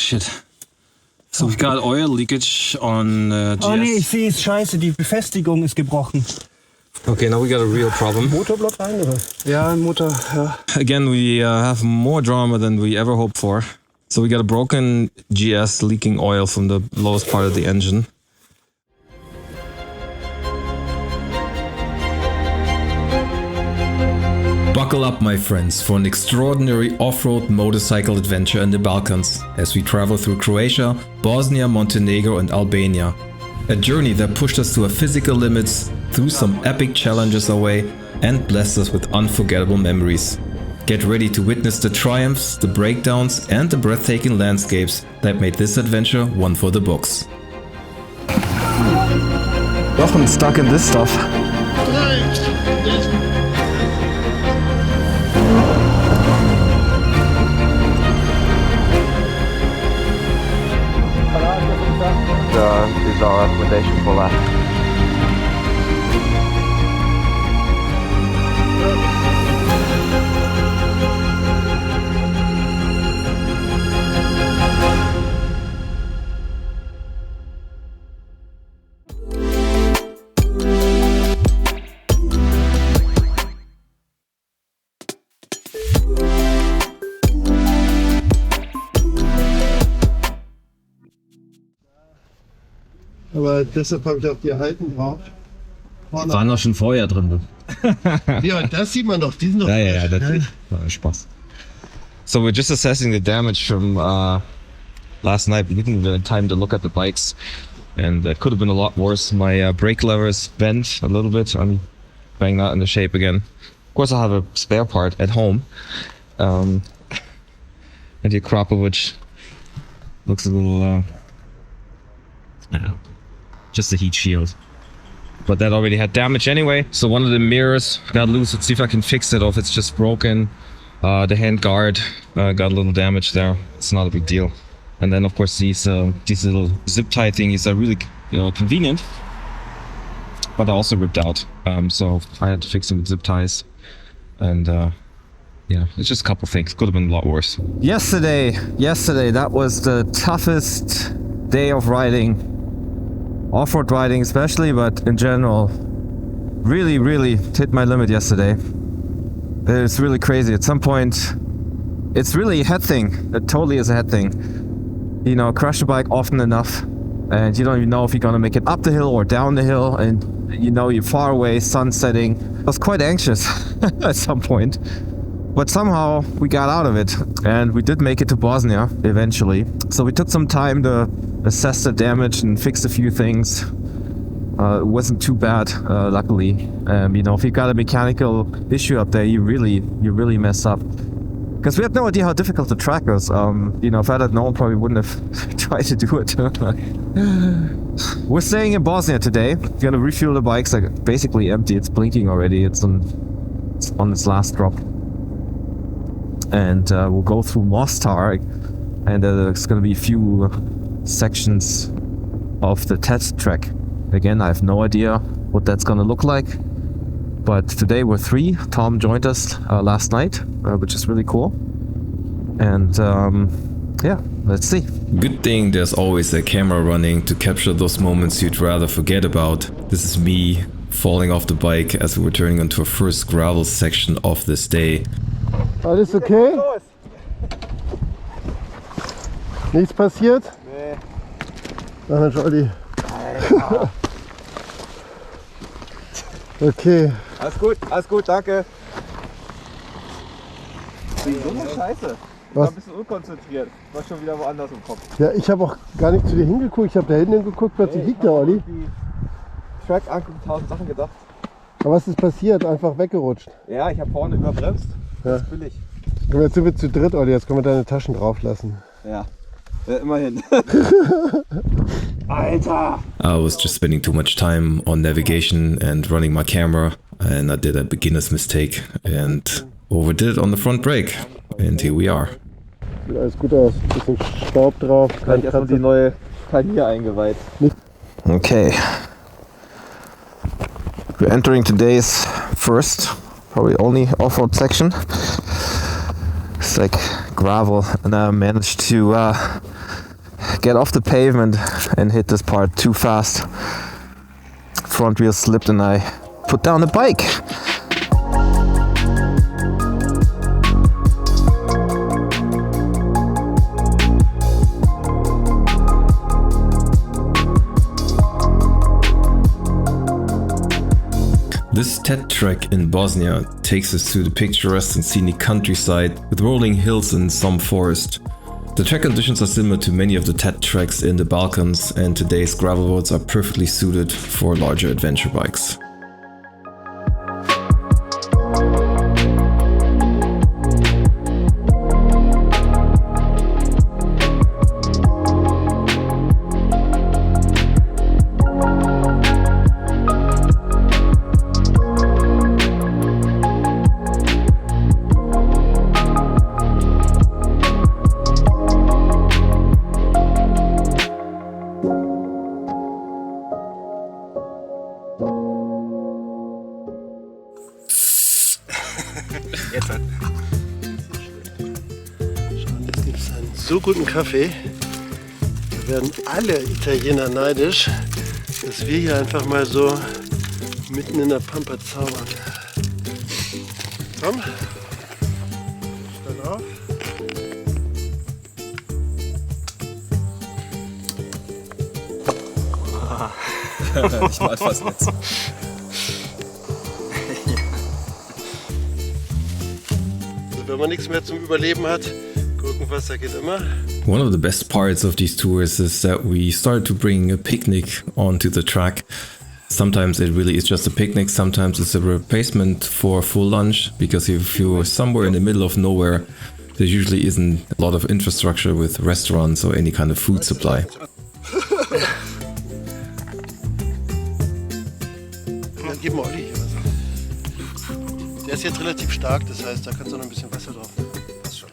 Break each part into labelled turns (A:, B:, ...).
A: shit. So we've got oil leakage on GS.
B: Oh nee, ich sehe es, scheiße, die Befestigung ist gebrochen.
A: Okay, now we got a real problem.
B: Motorblock rein, oder? Ja, Motor, ja.
A: Again, we have more drama than we ever hoped for. So we got a broken GS leaking oil from the lowest part of the engine. Buckle up, my friends, for an extraordinary off-road motorcycle adventure in the Balkans as we travel through Croatia, Bosnia, Montenegro and Albania. A journey that pushed us to our physical limits, threw some epic challenges our way, and blessed us with unforgettable memories. Get ready to witness the triumphs, the breakdowns and the breathtaking landscapes that made this adventure one for the books.
B: Jochen stuck in this stuff.
C: Is our recommendation for that.
D: Aber deshalb habe ich auch die alten drauf.
A: War noch schon vorher drin.
D: Ja, das sieht man doch. Die sind doch
A: Ja, that's Spaß. So we're just assessing the damage from last night. We didn't even have time to look at the bikes, and that could have been a lot worse. My brake lever is bent a little bit. I'm banging that into shape again. Of course, I have a spare part at home. And the Krapovic looks a little, just a heat shield. But that already had damage anyway. So one of the mirrors got loose. Let's see if I can fix it, or if it's just broken. The hand guard got a little damage there. It's not a big deal. And then of course these little zip tie thingies are really convenient, but they're also ripped out. So I had to fix them with zip ties. And yeah, it's just a couple things. Could have been a lot worse.
B: Yesterday, that was the toughest day of riding. Off-road riding especially, but in general, really hit my limit yesterday. It's really crazy. At some point, it's really a head thing. It totally is a head thing. You know, crash the bike often enough, and you don't even know if you're gonna make it up the hill or down the hill, and you know you're far away, sun setting. I was quite anxious at some point, but somehow we got out of it, and we did make it to Bosnia eventually. So we took some time to assess the damage and fix a few things. It wasn't too bad, luckily. You know, if you got a mechanical issue up there, you really mess up. Because we had no idea how difficult the track was. You know, if I had known, probably wouldn't have tried to do it. We're staying in Bosnia today. We're gonna refuel the bike's like basically empty. It's blinking already. It's on its last drop. And we'll go through Mostar, and there's gonna be a few sections of the test track. Again, I have no idea what that's gonna look like, but today we're 3. Tom joined us last night, which is really cool. And yeah, let's see.
A: Good thing there's always a camera running to capture those moments you'd rather forget about. This is me falling off the bike as we were turning onto a first gravel section of this day.
D: Alles okay? Nichts passiert?
C: Nee.
D: Ach Mensch, Olli. Okay.
C: Alles gut, danke. So eine Scheiße. Ich war ein bisschen unkonzentriert. Ich war schon wieder woanders im Kopf.
D: Ja, ich habe auch gar nicht zu dir hingeguckt. Ich habe da hinten geguckt, plötzlich liegt der Olli.
C: Track anguckt, 1000 Sachen gedacht.
D: Aber was ist passiert? Einfach weggerutscht.
C: Ja, ich habe vorne überbremst. Das ist billig.
D: Jetzt sind wir zu dritt, Olli. Jetzt können wir deine Taschen drauf lassen.
C: Ja, immerhin. Alter!
A: I was just spending too much time on navigation and running my camera, and I did a beginner's mistake and overdid it on the front brake. And here we are.
D: Sieht alles gut aus. Bisschen Staub drauf.
C: Gleich erstmal die neue Kanier eingeweiht.
B: Okay. We're entering today's first, probably only off-road section. It's like gravel, and I managed to get off the pavement and hit this part too fast. Front wheel slipped and I put down the bike.
E: This TED trek in Bosnia takes us to the picturesque and scenic countryside with rolling hills and some forest. The track conditions are similar to many of the TED treks in the Balkans, and today's gravel roads are perfectly suited for larger adventure bikes.
D: Jetzt gibt es einen so guten Kaffee. Da werden alle Italiener neidisch, dass wir hier einfach mal so mitten in der Pampa zaubern. Komm, stand auf.
C: Ich war fast nicht.
D: Wenn man nichts mehr zum Überleben hat, Gurkenwasser geht immer.
E: One of the best parts of these tours is that we start to bring a picnic onto the track. Sometimes it really is just a picnic, sometimes it's a replacement for a full lunch, because if you're somewhere in the middle of nowhere, there usually isn't a lot of infrastructure with restaurants or any kind of food supply.
D: Ja, gib mal Olli. Der ist jetzt relativ stark, das heißt, da kannst du noch ein bisschen Wasser drauf. Passt schon.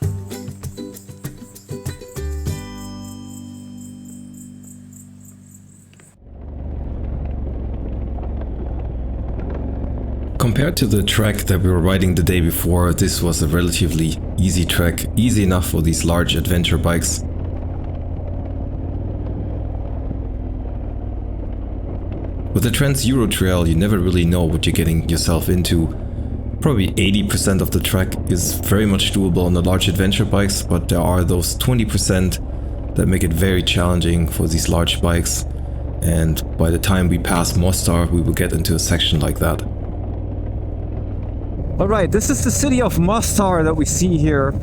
E: Compared to the track that we were riding the day before, this was a relatively easy track, easy enough for these large adventure bikes. With the Trans Euro Trail, you never really know what you're getting yourself into. Probably 80% of the track is very much doable on the large adventure bikes, but there are those 20% that make it very challenging for these large bikes. And by the time we pass Mostar, we will get into a section like that.
B: Alright, this is the city of Mostar that we see here.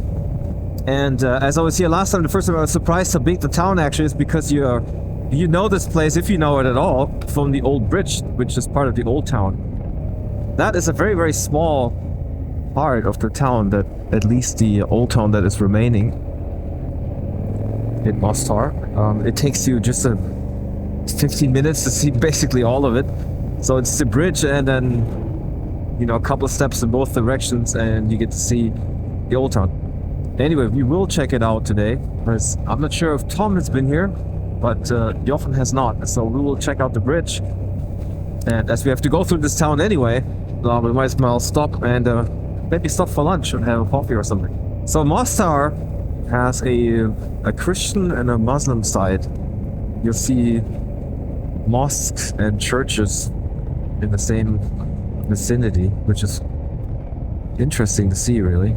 B: And as I was here last time, the first time I was surprised how big the town actually is, because you know this place, if you know it at all, from the old bridge, which is part of the old town. That is a very, very small part of the town, that at least the old town that is remaining in Mostar. It takes you just 15 minutes to see basically all of it. So it's the bridge and then, you know, a couple of steps in both directions and you get to see the old town. Anyway, we will check it out today, because I'm not sure if Tom has been here, but Jochen has not. So we will check out the bridge. And as we have to go through this town anyway, we might as well stop and maybe stop for lunch and have a coffee or something. So Mostar has a Christian and a Muslim side. You'll see mosques and churches in the same vicinity, which is interesting to see, really.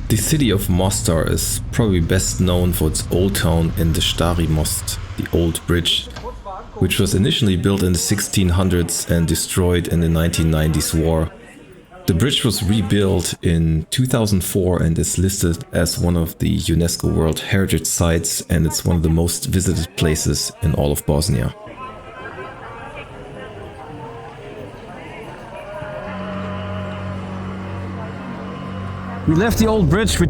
E: The city of Mostar is probably best known for its old town in the Stari Most, the old bridge, which was initially built in the 1600s and destroyed in the 1990s war. The bridge was rebuilt in 2004 and is listed as one of the UNESCO World Heritage Sites, and it's one of the most visited places in all of Bosnia.
B: We left the old bridge, we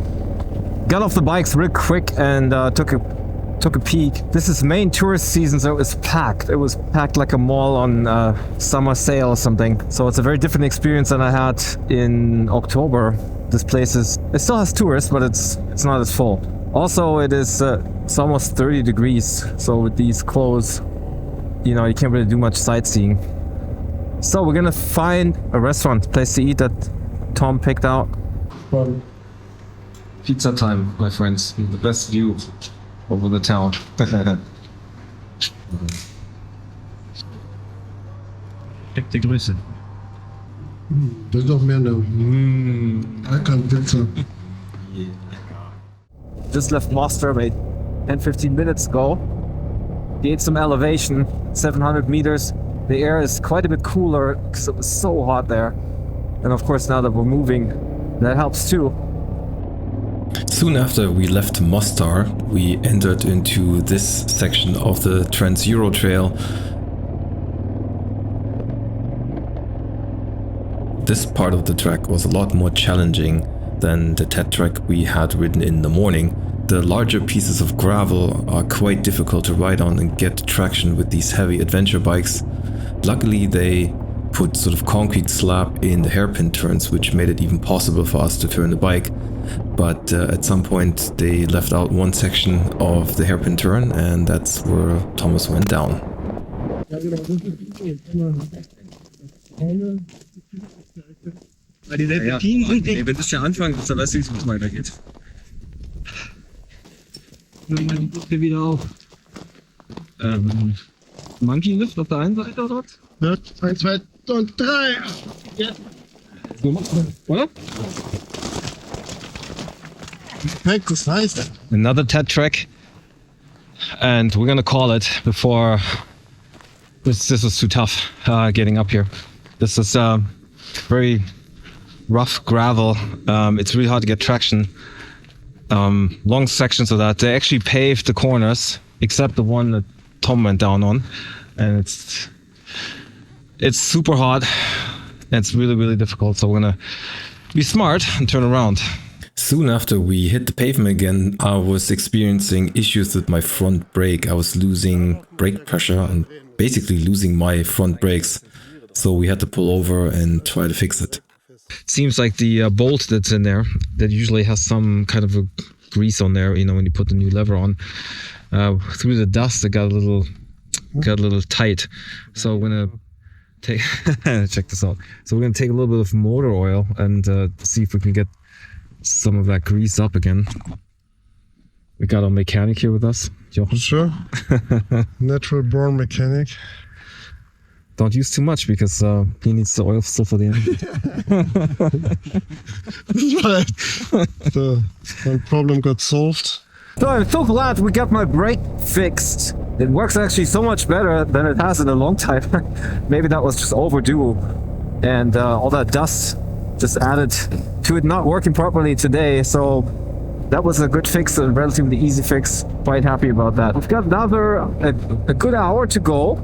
B: got off the bikes real quick and took a peek. This is main tourist season, so it was packed. It was packed like a mall on summer sale or something. So it's a very different experience than I had in October. This place it still has tourists, but it's not as full. Also, it's almost 30 degrees. So with these clothes, you know, you can't really do much sightseeing. So we're gonna find a restaurant, place to eat that Tom picked out. Pizza time, my friends. The best view over the town.
A: Dickte Grüße.
D: Das ist doch mehr eine Balkan-Pizza.
B: Just left Mostar about 10-15 minutes ago. Gained some elevation, 700 meters. The air is quite a bit cooler because it was so hot there. And of course now that we're moving, that helps too.
E: Soon after we left Mostar, we entered into this section of the Trans-Euro Trail. This part of the track was a lot more challenging than the TED track we had ridden in the morning. The larger pieces of gravel are quite difficult to ride on and get traction with these heavy adventure bikes. Luckily they put sort of concrete slab in the hairpin turns, which made it even possible for us to turn the bike. But at some point they left out one section of the hairpin turn, and that's where Thomas went down.
A: Wenn das der Anfang ist, dann weißt du, wie es weitergeht. Dann guckt ihr wieder auf. Monkey Lift auf der einen Seite oder was?
D: Ja, 1, 2 und 3. Ja.
A: So macht man, oder?
D: Perfekt, das heißt.
A: Another TED track, and we're gonna call it before this was too tough getting up here. This is very rough gravel. It's really hard to get traction. Long sections of that. They actually paved the corners except the one that Tom went down on, and it's super hot. It's really difficult, so we're gonna be smart and turn around.
E: Soon after we hit the pavement again, I was experiencing issues with my front brake. I was losing brake pressure and basically losing my front brakes. So we had to pull over and try to fix it.
A: It seems like the bolt that's in there, that usually has some kind of a grease on there, you know, when you put the new lever on. Through the dust, it got a little tight. So we're gonna take check this out. So we're gonna take a little bit of motor oil and see if we can get some of that grease up again. We got our mechanic here with us, Jochen.
D: Sure. Natural born mechanic.
A: Don't use too much because he needs the oil still for the end.
D: Right. So, my problem got solved.
B: So I'm so glad we got my brake fixed. It works actually so much better than it has in a long time. Maybe that was just overdue. And all that dust just added to it not working properly today. So that was a good fix, a relatively easy fix. Quite happy about that. We've got a good hour to go.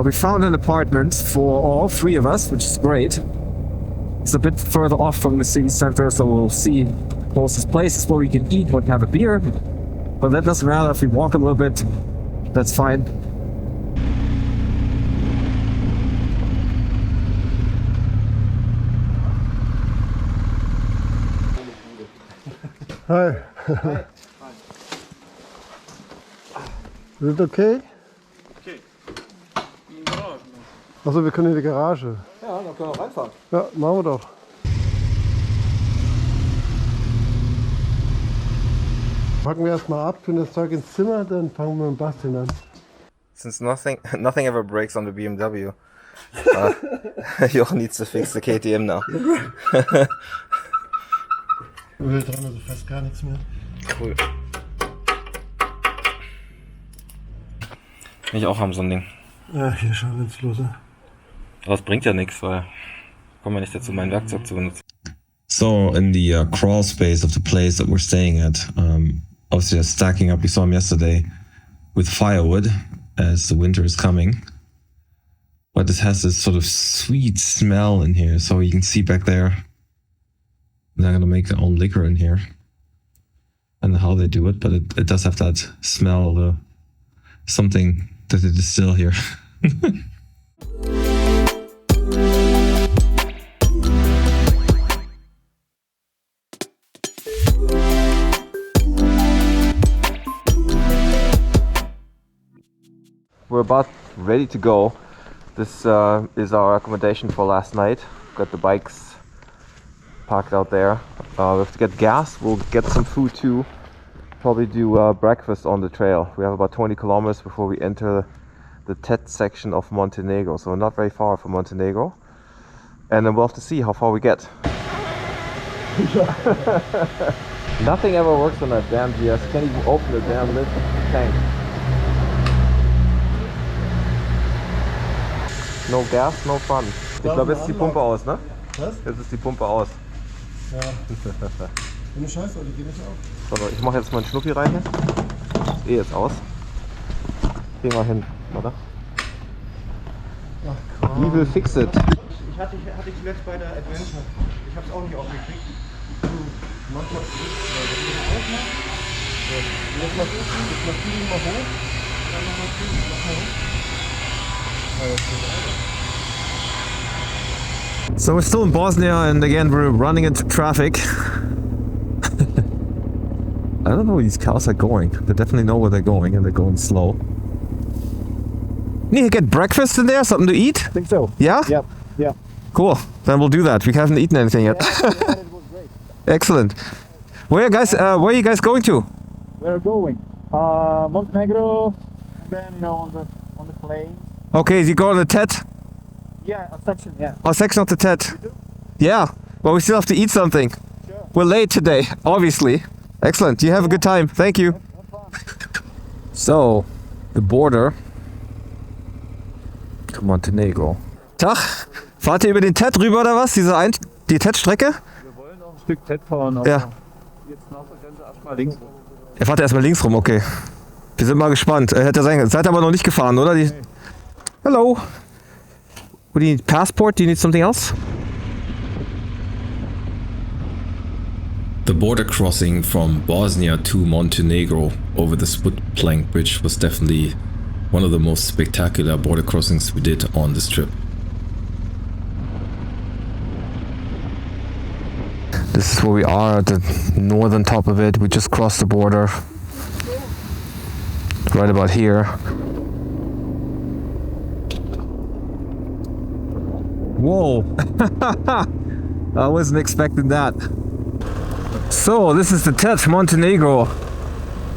B: We found an apartment for all three of us, which is great. It's a bit further off from the city center, so we'll see closest places where we can eat or have a beer. But that doesn't matter if we walk a little bit, that's fine.
D: Hi. Hi. Is it okay?
C: Okay.
D: Achso, wir können in die Garage.
C: Ja, dann können wir reinfahren.
D: Ja, machen wir doch. Packen wir erstmal ab, tun das Zeug ins Zimmer, dann fangen wir mit dem Basteln an.
B: Since nothing ever breaks on the BMW, Jochen needs to fix the KTM now.
D: Öl dran, also fast gar nichts mehr.
A: Cool. Will ich auch haben, so ein Ding.
D: Ja, hier schon ganz los.
A: Aber es bringt ja nichts, weil kommen wir nicht dazu, mein Werkzeug zu benutzen.
E: So in the crawl space of the place that we're staying at, obviously stacking up, we saw him yesterday, with firewood as the winter is coming. But it has this sort of sweet smell in here, so you can see back there. They're gonna make their own liquor in here. I don't know how they do it, but it does have that smell, something that they distill here.
B: We're about ready to go. This is our accommodation for last night. Got the bikes parked out there. We have to get gas. We'll get some food too. Probably do breakfast on the trail. We have about 20 kilometers before we enter the Tet section of Montenegro. So we're not very far from Montenegro. And then we'll have to see how far we get. Nothing ever works on that damn GS. Can't even open the damn lid tank. No gas, no fun. Ich glaube, jetzt ist die Pumpe aus, ne?
D: Was?
B: Jetzt ist die Pumpe aus.
D: Ja. Ohne Scheiße, die geht nicht auf.
B: So, ich mache jetzt mal einen Schnuppi rein hier. Ist jetzt aus. Geh mal hin, oder?
D: Ach komm.
B: We will fix it.
C: Ich hatte zuletzt bei der Adventure. Ich hab's auch nicht aufgekriegt.
D: Manchmal jetzt mal Kühlen mal hoch. Dann nochmal Kühlen, mach mal hoch.
B: So we're still in Bosnia and again we're running into traffic. I don't know where these cars are going. They definitely know where they're going and they're going slow. Need to get breakfast in there? Something to eat?
C: I think so.
B: Yeah?
C: Yep. Yeah.
B: Cool. Then we'll do that. We haven't eaten anything yet.
C: It was great.
B: Excellent. Where are you guys going to?
C: We're going Montenegro, and then on the plane.
B: Okay, you go on the Tet?
C: Yeah, a section. Yeah.
B: Oh, section of the Tet.
C: You do?
B: Yeah. Well, we still have to eat something.
C: Sure.
B: We're late today, obviously. Excellent. You have a good time. Thank you. So, the border to Montenegro. Tag. Fahrt ihr über den Tet rüber oder was? Die Tet-Strecke?
C: Wir wollen noch ein Stück Tet fahren, aber
B: Ja.
C: jetzt nach der Grenze erstmal links.
B: Ihr fahrt erstmal links rum, okay. Wir sind mal gespannt. Hätte sein können. Seid aber noch nicht gefahren, oder?
C: Nee.
B: Hello. What do you need? Passport? Do you need something else?
E: The border crossing from Bosnia to Montenegro over the split plank bridge was definitely one of the most spectacular border crossings we did on this trip.
B: This is where we are at the northern top of it. We just crossed the border. Right about here. Whoa! I wasn't expecting that. So, this is the Tet, Montenegro.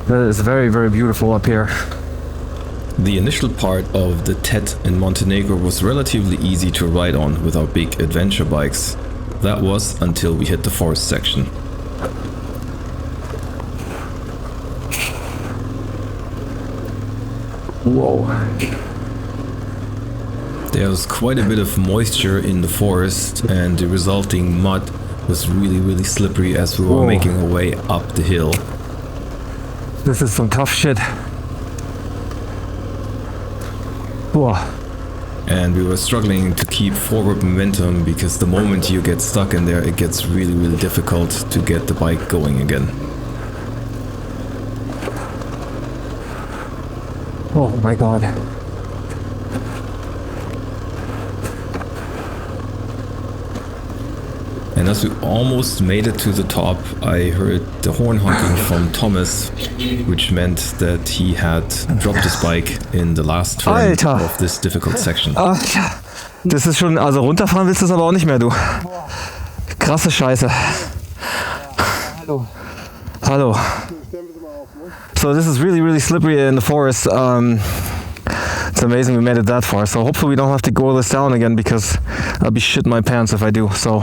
B: That is very, very beautiful up here.
E: The initial part of the Tet in Montenegro was relatively easy to ride on with our big adventure bikes. That was until we hit the forest section.
B: Whoa.
E: There was quite a bit of moisture in the forest and the resulting mud was really slippery as we were
B: Whoa.
E: making our way up the hill.
B: This is some tough shit. Whoa.
E: And we were struggling to keep forward momentum because the moment you get stuck in there it gets really difficult to get the bike going again.
B: Oh my god.
E: And as we almost made it to the top, I heard the horn honking from Thomas, which meant that he had dropped his bike in the last turn
B: Alter.
E: of this difficult section.
B: Das ist schon, also runterfahren willst du es aber auch nicht mehr, du. Krasse Scheiße.
C: Hallo.
B: Hallo. So this is really slippery in the forest. It's amazing we made it that far. So hopefully we don't have to go this down again because I'll be shitting my pants if I do. So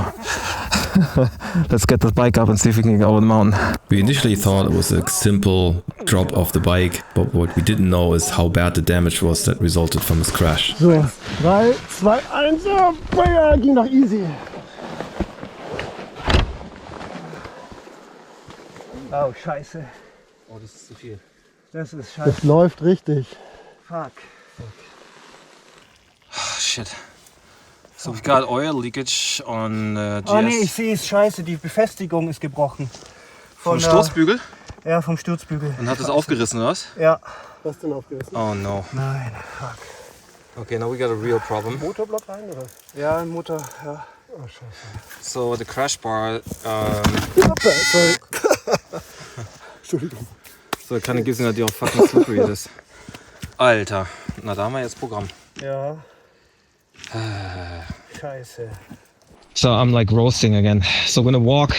B: let's get this bike up and see if we can go over the mountain.
E: We initially thought it was a simple drop off the bike, but what we didn't know is how bad the damage was that resulted from his crash.
D: So, 3, 2, 1, Feuer, ging noch easy.
C: Oh, scheiße.
A: Oh, das ist zu viel.
C: Das ist scheiße.
D: Das läuft richtig.
C: Fuck.
A: Shit. So we've got oil leakage on GS.
C: Oh nee, ich sehe es. Scheiße, die Befestigung ist gebrochen.
A: Vom Sturzbügel?
C: Ja, vom Sturzbügel.
A: Und hat es aufgerissen, oder was?
C: Ja.
D: Was denn aufgerissen?
A: Oh no.
C: Nein, fuck.
A: Okay, now we got a real problem.
D: Motorblock rein, oder?
C: Ja, ein Motor, ja.
D: Oh, scheiße.
A: So the crash bar,
D: Sorry. Entschuldigung.
A: so it kind of gives you an idea how fucking slippery it is. Alter, na da haben wir jetzt Programm.
C: Ja. Scheiße.
A: So I'm like roasting again. So I'm gonna walk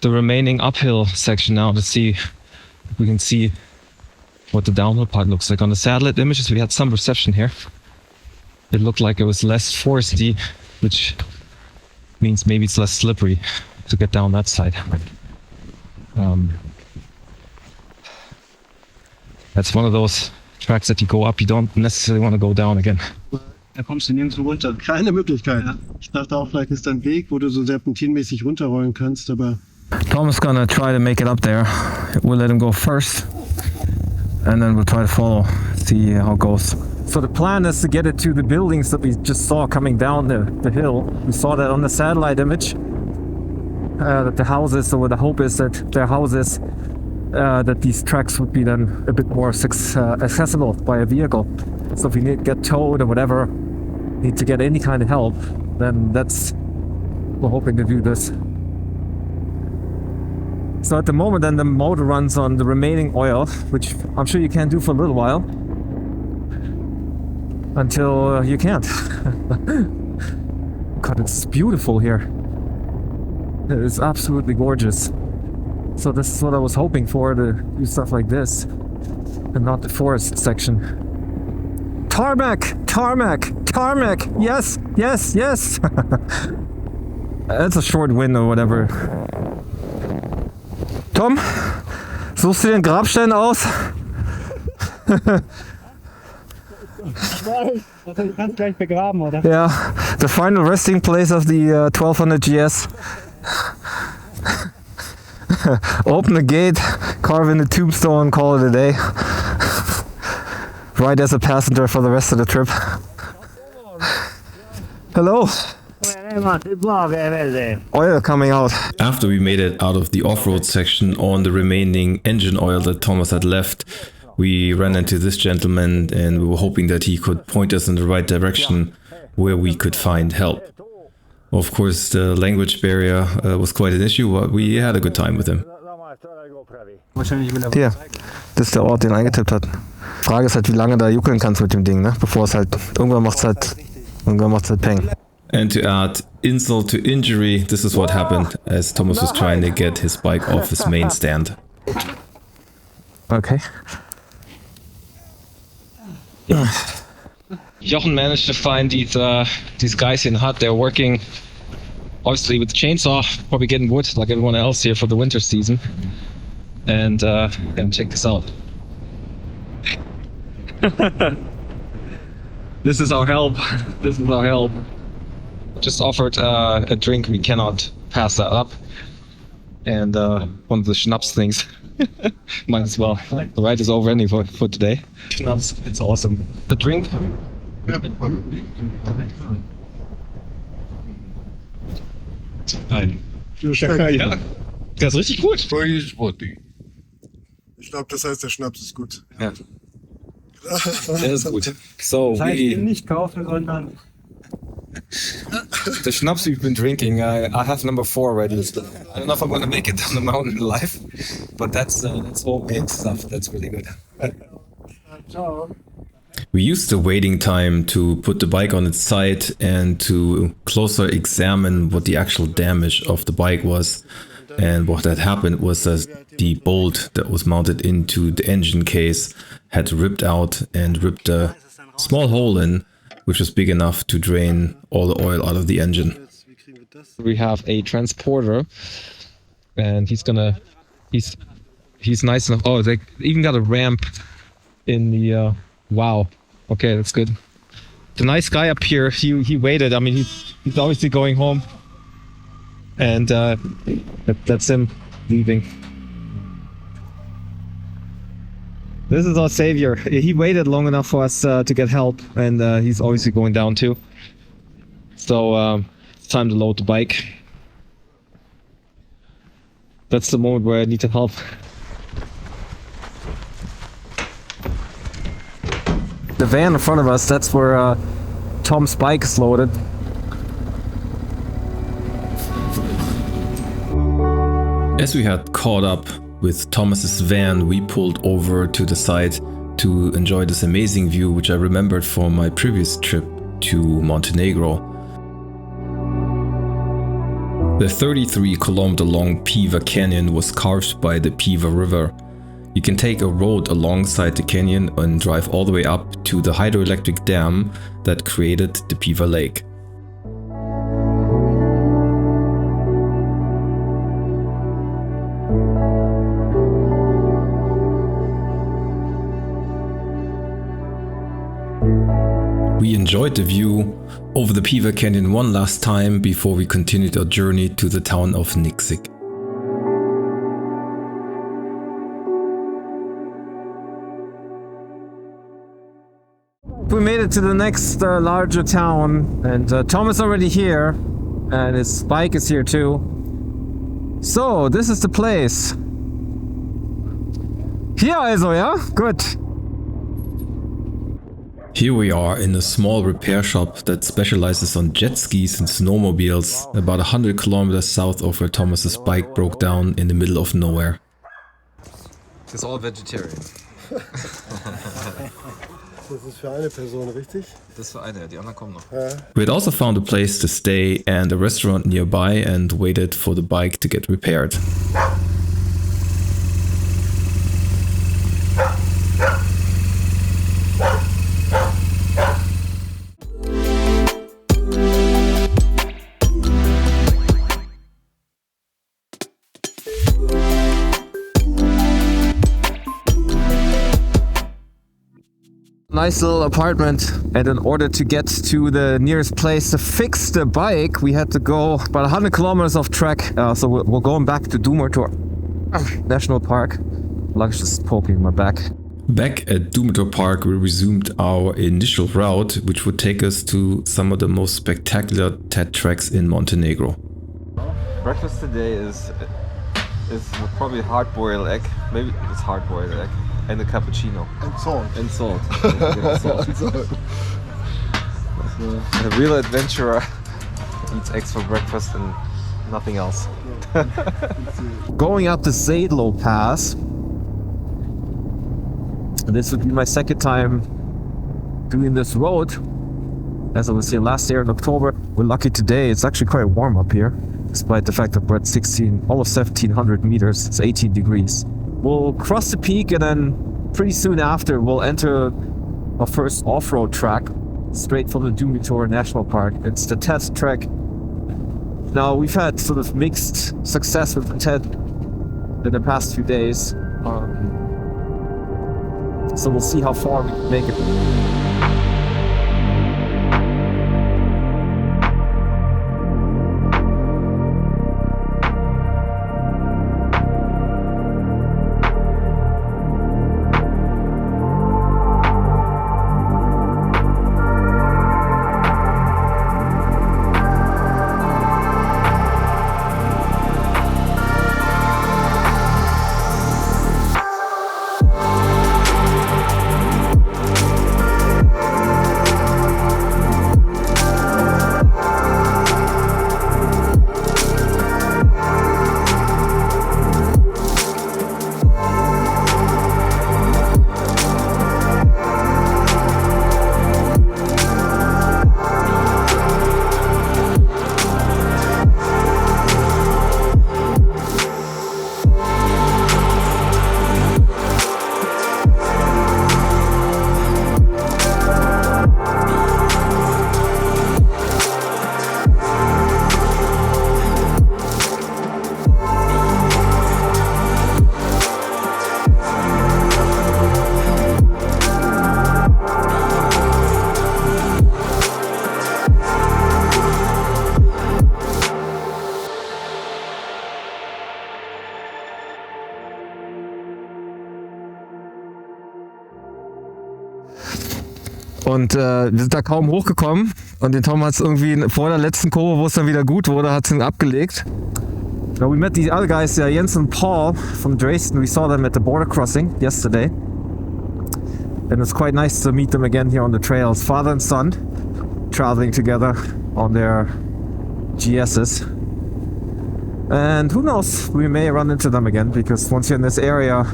A: the remaining uphill section now to see if we can see what the downhill part looks like. On the satellite images we had some reception here. It looked like it was less foresty, which means maybe it's less slippery to get down that side. That's one of those tracks that you go up, you don't necessarily want to go down again.
C: Da kommst du nirgendwo runter.
D: Keine Möglichkeit.
C: Ja.
D: Ich dachte auch, vielleicht ist da ein Weg, wo du so serpentinmäßig runterrollen kannst, aber
B: Tom's gonna try to make it up there. We'll let him go first, and then we'll try to follow, see how it goes. So the plan is to get it to the buildings that we just saw coming down the hill. We saw that on the satellite image, that the houses, so the hope is that their houses, that these tracks would be then a bit more accessible by a vehicle. So if we need to get towed or whatever, need to get any kind of help, then we're hoping to do this. So at the moment then the motor runs on the remaining oil, which I'm sure you can do for a little while. Until you can't. God, it's beautiful here. It is absolutely gorgeous. So this is what I was hoping for, to do stuff like this. And not the forest section. Tarmac! Tarmac! Tarmac! Yes! Yes! Yes! That's a short wind or whatever. Tom, suchst du den Grabstein aus?
C: Du kannst gleich begraben, oder?
B: Yeah, the final resting place of the 1200 GS. Open the gate, carve in the tombstone, call it a day. Ride as a passenger for the rest of the trip. Hello. Oil coming out.
E: After we made it out of the off-road section on the remaining engine oil that Thomas had left, we ran into this gentleman and we were hoping that he could point us in the right direction where we could find help. Of course, the language barrier was quite an issue, but we had a good time with him.
B: Hier, das ist der Ort, den er eingetippt hat. Frage ist halt, wie lange da juckeln kannst mit dem Ding, ne? Bevor es halt, irgendwann macht's halt Peng.
E: And to add insult to injury, this is what happened as Thomas was trying to get his bike off his main stand.
B: Okay.
A: Jochen managed to find these guys in hut. They're working obviously with the chainsaw, probably getting wood like everyone else here for the winter season. And check this out. This is our help. This is our help. Just offered a drink. We cannot pass that up. And one of the schnapps things. Might as well. The ride is over anyway for today. Schnapps, it's awesome. The drink. Nein. Ja. Der ist richtig gut.
D: ich glaube, das heißt, der Schnaps ist gut.
A: Ja. Der ist gut. So,
C: Das heißt, ihn nicht kaufen, sondern
A: the schnapps we've been drinking, I have number 4 already. I don't know if I'm gonna make it down the mountain alive, but that's all big stuff. That's really good.
E: We used the waiting time to put the bike on its side and to closer examine what the actual damage of the bike was. And what had happened was that the bolt that was mounted into the engine case had ripped out and ripped a small hole in, which was big enough to drain all the oil out of the engine.
A: We have a transporter, and he's nice enough. Oh, they even got a ramp in the. Wow. Okay, that's good. The nice guy up here, he waited. I mean, he's obviously going home, and that's him leaving. This is our savior. He waited long enough for us to get help, and he's obviously going down too. So it's time to load the bike. That's the moment where I need to help.
B: The van in front of us, that's where Tom's bike is loaded.
E: As we had caught up with Thomas's van, we pulled over to the side to enjoy this amazing view, which I remembered from my previous trip to Montenegro. The 33-kilometer long Piva Canyon was carved by the Piva River. You can take a road alongside the canyon and drive all the way up to the hydroelectric dam that created the Piva Lake. We enjoyed the view over the Piva Canyon one last time before we continued our journey to the town of Nikšić.
B: We made it to the next larger town, and Tom is already here, and his bike is here too. So, this is the place. Hier also, ja? Good.
E: Here we are in a small repair shop that specializes on jet skis and snowmobiles, about 100 kilometers south of where Thomas's bike broke down in the middle of nowhere.
B: It's all vegetarian.
D: Das ist für eine Person, richtig?
B: Das ist für eine, die anderen kommen noch.
E: We had also found a place to stay and a restaurant nearby and waited for the bike to get repaired.
B: Nice little apartment, and in order to get to the nearest place to fix the bike, we had to go about 100 kilometers off track. So we're going back to Dumertor National Park. Luggage just poking my back.
E: Back at Dumertor Park, we resumed our initial route, which would take us to some of the most spectacular TED tracks in Montenegro.
A: Breakfast today is probably hard-boiled egg. Maybe it's hard-boiled egg. And a cappuccino.
D: And salt.
A: And salt. Salt. A real adventurer eats eggs for breakfast and nothing else.
B: Going up the Zadlo Pass. This would be my second time doing this road. As I was here last year in October. We're lucky today. It's actually quite warm up here, despite the fact that we're at almost 1700 meters. It's 18 degrees. We'll cross the peak, and then pretty soon after we'll enter our first off-road track straight from the Dumertor National Park. It's the TED track. Now, we've had sort of mixed success with the TED in the past few days. So we'll see how far we can make it. Und wir sind da kaum hochgekommen und den Tom hat es irgendwie vor der letzten Kurve, wo es dann wieder gut wurde, hat es ihn abgelegt. Now we met these other guys, Jens and Paul from Dresden. We saw them at the border crossing yesterday. And it's quite nice to meet them again here on the trails. Father and son traveling together on their GSs. And who knows, we may run into them again, because once you're in this area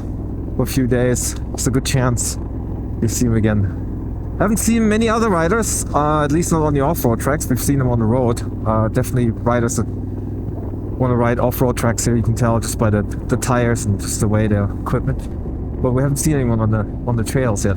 B: for a few days, it's a good chance you see them again. Haven't seen many other riders, at least not on the off-road tracks. We've seen them on the road. Definitely riders that want to ride off-road tracks here. You can tell just by the tires and just the way their equipment. But we haven't seen anyone on the trails yet.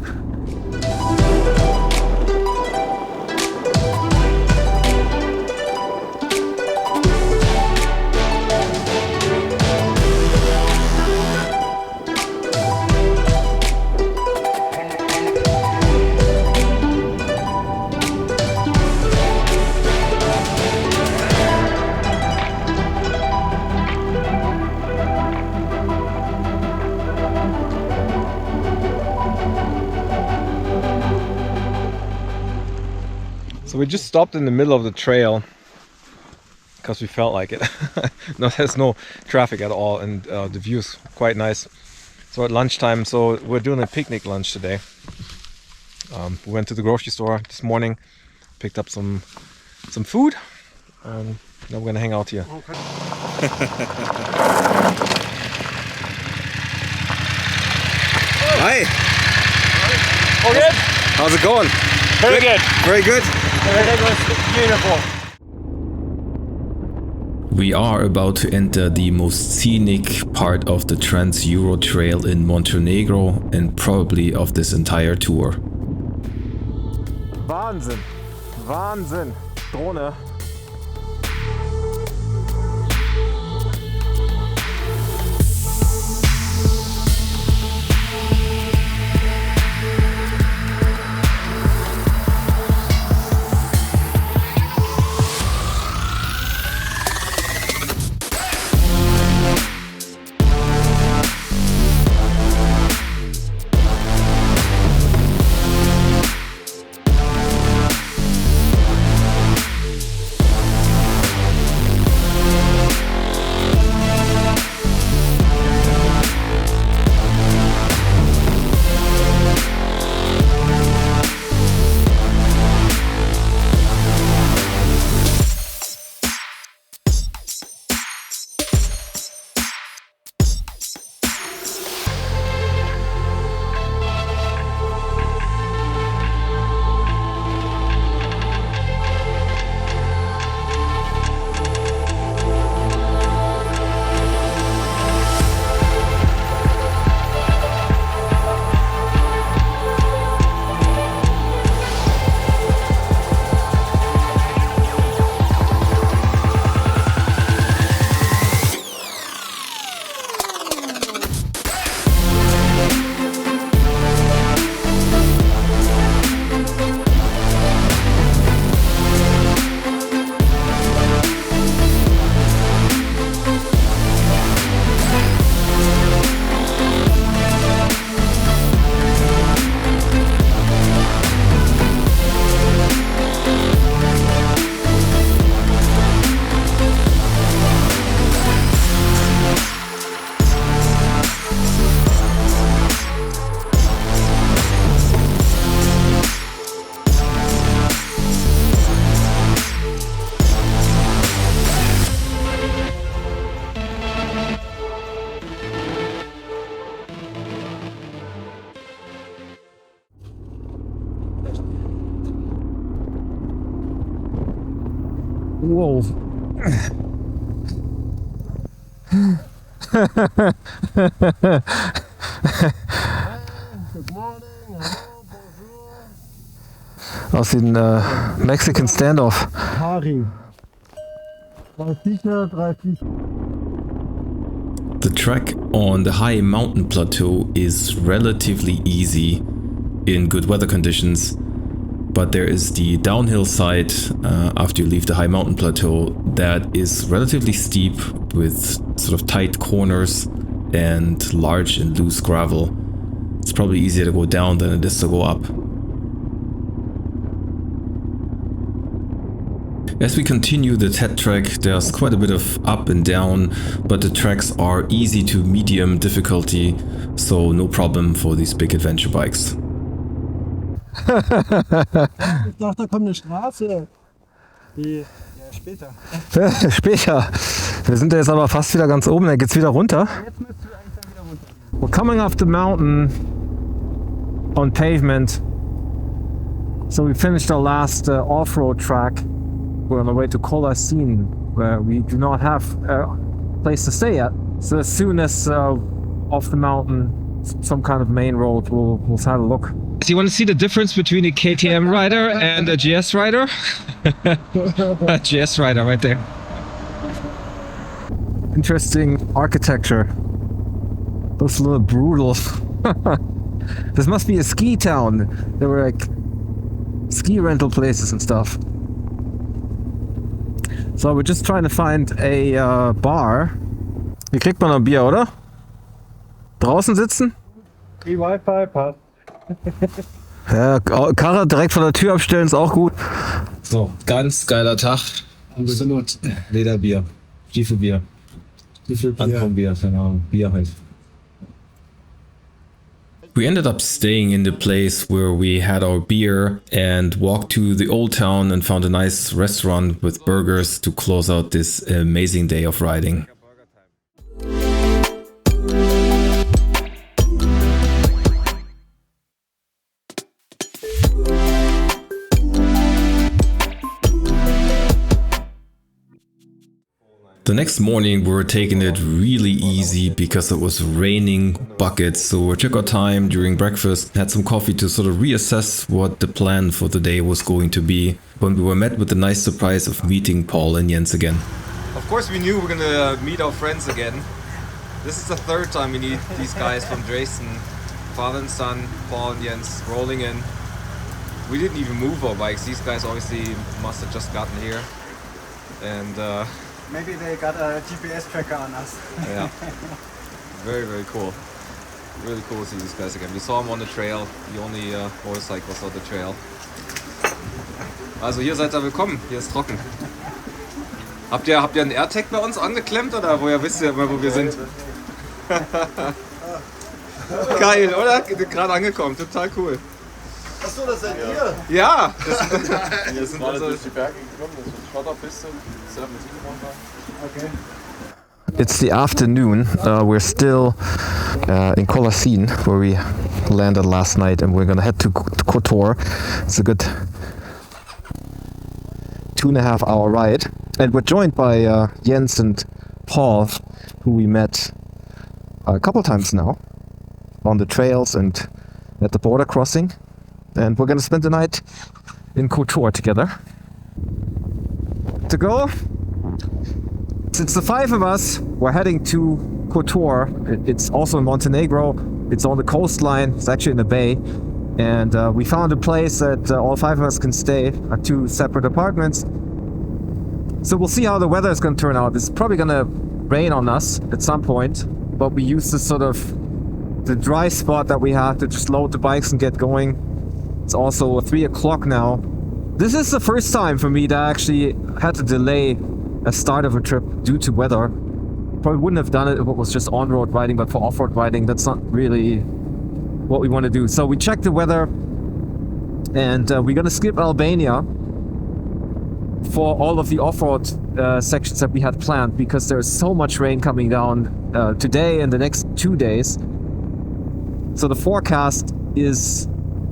A: So we just stopped in the middle of the trail because we felt like it. No, there's no traffic at all, and the view's quite nice. So at lunchtime, so we're doing a picnic lunch today. We went to the grocery store this morning, picked up some food, and now we're gonna hang out here.
B: Hi!
C: All good?
B: How's it going?
C: Very good.
B: Very good.
C: Everything was beautiful.
E: We are about to enter the most scenic part of the Trans-Euro Trail in Montenegro and probably of this entire tour.
B: Wahnsinn. Wahnsinn. Drohne.
A: Whoa.
D: Good morning, hello, bonjour.
B: Aus dem Mexican Standoff.
D: Haring. 3 Viecher, 3 Viecher.
E: The trek on the high mountain plateau is relatively easy in good weather conditions, but there is the downhill side after you leave the high mountain plateau that is relatively steep with sort of tight corners and large and loose gravel. It's probably easier to go down than it is to go up. As we continue the TED trek, there's quite a bit of up and down, but the tracks are easy to medium difficulty, so no problem for these big adventure bikes.
D: Ich dachte, da kommt eine Straße. Ja, später.
B: Später. Wir sind jetzt aber fast wieder ganz oben, dann geht's wieder runter.
D: Jetzt müsst ihr eigentlich dann wieder runtergehen.
B: We're coming up the mountain on pavement. So we finished our last off-road track. We're on the way to Kotor. where we do not have a place to stay at. So as soon as off the mountain, some kind of main road, we'll have a look.
A: Do you want to see the difference between a KTM rider and a GS rider? A GS rider right there.
B: Interesting architecture. Looks a little brutal. This must be a ski town. There were like ski rental places and stuff. So we're just trying to find a bar. Hier kriegt man ein Bier, oder? Draußen sitzen?
C: Die Wi-Fi passt.
B: Ja, Karre direkt vor der Tür abstellen ist auch gut.
A: So, ganz geiler Tag.
C: Absolut.
A: Lederbier. Stiefelbier. Ankombier, keine Ahnung. Bier halt.
E: We ended up staying in the place where we had our beer and walked to the old town and found a nice restaurant with burgers to close out this amazing day of riding. The next morning we were taking it really easy because it was raining buckets, so we took our time during breakfast, had some coffee to sort of reassess what the plan for the day was going to be, when we were met with the nice surprise of meeting Paul and Jens again.
A: Of course we knew we were gonna meet our friends again. This is the third time we need these guys from Dresden. Father and son, Paul and Jens, rolling in. We didn't even move our bikes. These guys obviously must have just gotten here. And
C: Maybe they got a GPS tracker on us.
A: yeah, very, very cool. Really cool to see these guys again. We saw them on the trail, the only motorcycles on the trail. Also hier seid ihr willkommen, hier ist trocken. Habt ihr einen AirTag bei uns angeklemmt oder woher wisst ihr immer, wo wir sind? Geil, oder? Gerade angekommen, total cool.
D: Achso, das seid ihr?
A: Ja!
F: Wir sind gerade durch die Berge gekommen, das ist eine Schotterpiste, sehr mit runter.
C: Okay.
B: It's the afternoon. We're still in Colocine, where we landed last night, and we're gonna head to Kotor. It's a good 2.5 hour ride. And we're joined by Jens and Paul, who we met a couple times now on the trails and at the border crossing. And we're gonna spend the night in Kotor together. To go, since the 5 of us, we're heading to Kotor. It's also in Montenegro. It's on the coastline. It's actually in the bay. And we found a place that all 5 of us can stay at 2 separate apartments. So we'll see how the weather is going to turn out. It's probably going to rain on us at some point. But we use this sort of the dry spot that we have to just load the bikes and get going. It's also 3 o'clock now. This is the first time for me that I actually had to delay a start of a trip due to weather. Probably wouldn't have done it if it was just on-road riding, but for off-road riding, that's not really what we want to do. So we checked the weather, and we're gonna skip Albania for all of the off-road sections that we had planned, because there's so much rain coming down today and the next 2 days. So the forecast is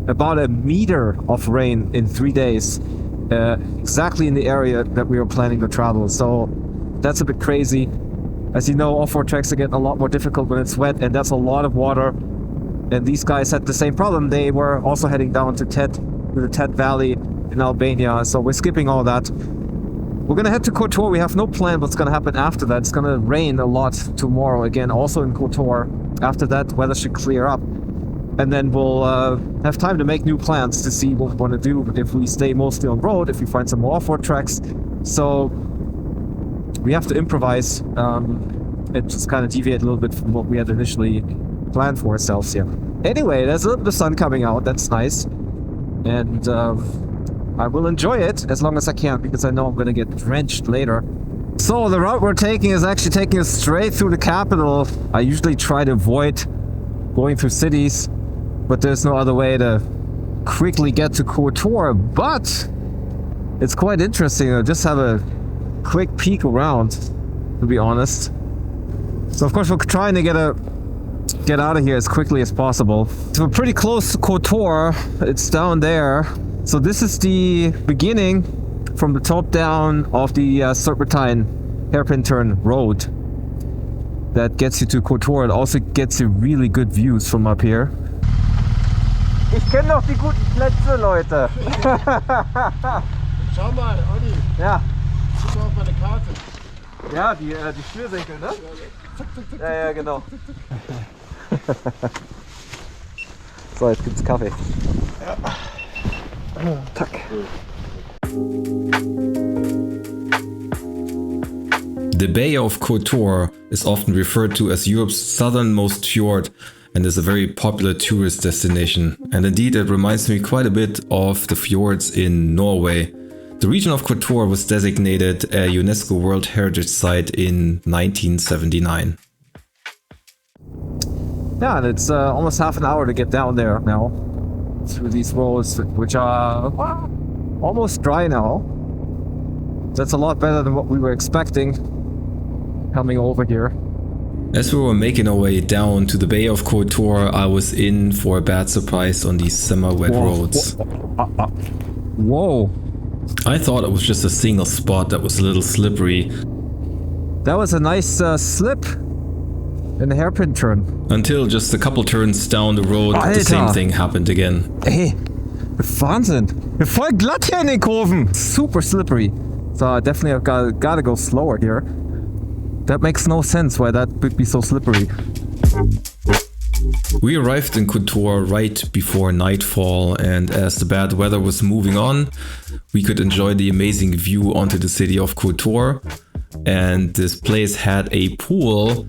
B: about 1 meter of rain in 3 days, exactly in the area that we were planning to travel. So that's a bit crazy. As you know, off-road tracks are getting a lot more difficult when it's wet, and that's a lot of water. And these guys had the same problem. They were also heading down to the Tet Valley in Albania. So we're skipping all that. We're gonna head to Kotor. We have no plan what's gonna happen after that. It's gonna rain a lot tomorrow again, also in Kotor. After that, weather should clear up. And then we'll have time to make new plans to see what we want to do, if we stay mostly on road, if we find some more off-road tracks. So we have to improvise and just kind of deviate a little bit from what we had initially planned for ourselves here. Anyway, there's a little bit of sun coming out. That's nice. And I will enjoy it as long as I can, because I know I'm going to get drenched later. So the route we're taking is actually taking us straight through the capital. I usually try to avoid going through cities, but there's no other way to quickly get to Kotor. But it's quite interesting. I'll just have a quick peek around, to be honest. So of course we're trying to get out of here as quickly as possible. So we're pretty close to Kotor. It's down there. So this is the beginning from the top down of the serpentine hairpin turn road that gets you to Kotor. It also gets you really good views from up here. Ich kenne doch die guten Plätze, Leute.
D: Schau mal, Olli,
B: Ja,
D: guck mal auf meine Karte.
B: ja, die Schnürsenkel, ne? Ja, ja, genau. So, jetzt gibt's Kaffee. Tack.
E: The Bay of Kotor is often referred to as Europe's southernmost fjord and is a very popular tourist destination. And indeed, it reminds me quite a bit of the fjords in Norway. The region of Kotor was designated a UNESCO World Heritage Site in 1979.
B: Yeah, and it's almost half an hour to get down there now through these roads, which are almost dry now. That's a lot better than what we were expecting coming over here.
E: As we were making our way down to the Bay of Kotor, I was in for a bad surprise on these semi-wet roads.
B: Whoa,
E: I thought it was just a single spot that was a little slippery,
B: that was a nice slip in the hairpin turn.
E: until just a couple turns down the road, the same
B: Alter.
E: thing happened again.
B: Ey, Wahnsinn. Voll glatt hier in den Kurven. Super slippery. So I definitely have gotta go slower here. That makes no sense why that would be so slippery.
E: We arrived in Kotor right before nightfall, and as the bad weather was moving on, we could enjoy the amazing view onto the city of Kotor. And this place had a pool,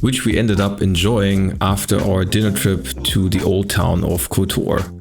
E: which we ended up enjoying after our dinner trip to the old town of Kotor.